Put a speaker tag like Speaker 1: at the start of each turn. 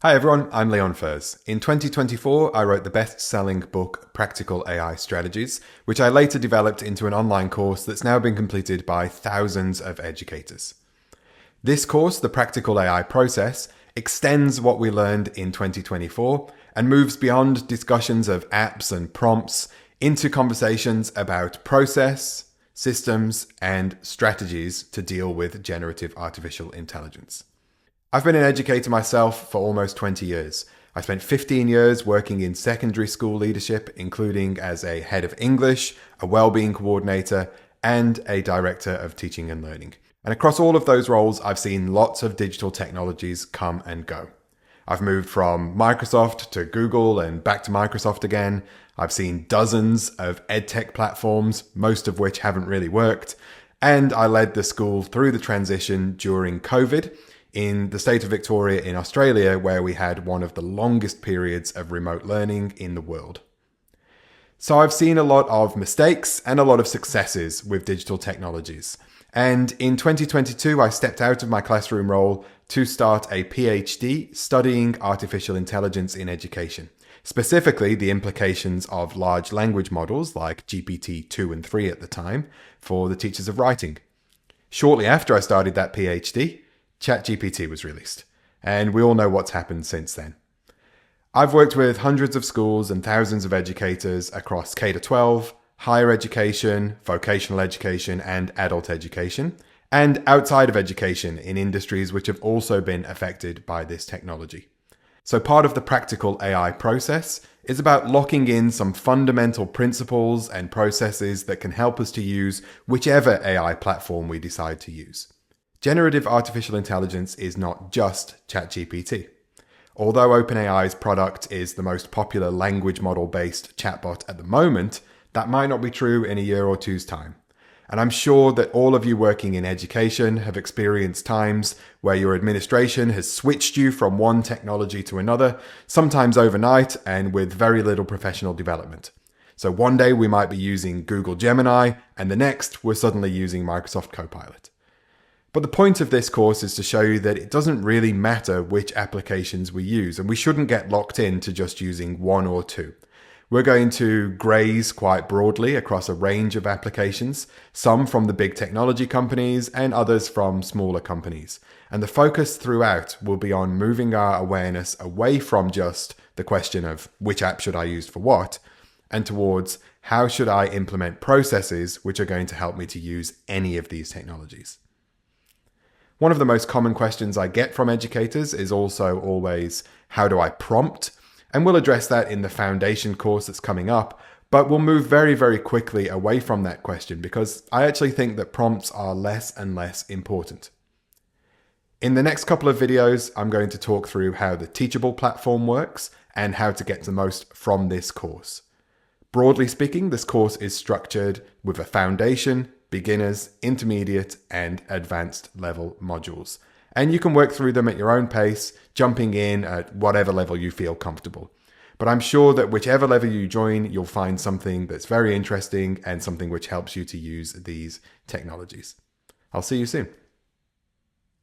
Speaker 1: Hi everyone, I'm Leon Furs. In 2024, I wrote the best-selling book Practical AI Strategies, which I later developed into an online course that's now been completed by thousands of educators. This course, The Practical AI Process, extends what we learned in 2024 and moves beyond discussions of apps and prompts into conversations about process, systems, and strategies to deal with generative artificial intelligence. I've been an educator myself for almost 20 years. I spent 15 years working in secondary school leadership, including as a head of English, a wellbeing coordinator, and a director of teaching and learning. And across all of those roles, I've seen lots of digital technologies come and go. I've moved from Microsoft to Google and back to Microsoft again. I've seen dozens of edtech platforms, most of which haven't really worked. And I led the school through the transition during COVID, in the state of Victoria in Australia, where we had one of the longest periods of remote learning in the world. So I've seen a lot of mistakes and a lot of successes with digital technologies. And in 2022, I stepped out of my classroom role to start a PhD studying artificial intelligence in education, specifically the implications of large language models like GPT-2 and 3 at the time for the teachers of writing. Shortly after I started that PhD, ChatGPT was released, and we all know what's happened since then. I've worked with hundreds of schools and thousands of educators across K-12, higher education, vocational education, and adult education, and outside of education in industries which have also been affected by this technology. So part of the practical AI process is about locking in some fundamental principles and processes that can help us to use whichever AI platform we decide to use. Generative artificial intelligence is not just ChatGPT. Although OpenAI's product is the most popular language model-based chatbot at the moment, that might not be true in a year or two's time. And I'm sure that all of you working in education have experienced times where your administration has switched you from one technology to another, sometimes overnight and with very little professional development. So one day we might be using Google Gemini, and the next we're suddenly using Microsoft Copilot. But the point of this course is to show you that it doesn't really matter which applications we use, and we shouldn't get locked into just using one or two. We're going to graze quite broadly across a range of applications, some from the big technology companies and others from smaller companies. And the focus throughout will be on moving our awareness away from just the question of which app should I use for what, and towards how should I implement processes which are going to help me to use any of these technologies. One of the most common questions I get from educators is also always, how do I prompt? And we'll address that in the foundation course that's coming up, but we'll move very, very quickly away from that question because I actually think that prompts are less and less important. In the next couple of videos, I'm going to talk through how the Teachable platform works and how to get the most from this course. Broadly speaking, this course is structured with a foundation, beginners, intermediate, and advanced level modules. And you can work through them at your own pace, jumping in at whatever level you feel comfortable. But I'm sure that whichever level you join, you'll find something that's very interesting and something which helps you to use these technologies. I'll see you soon.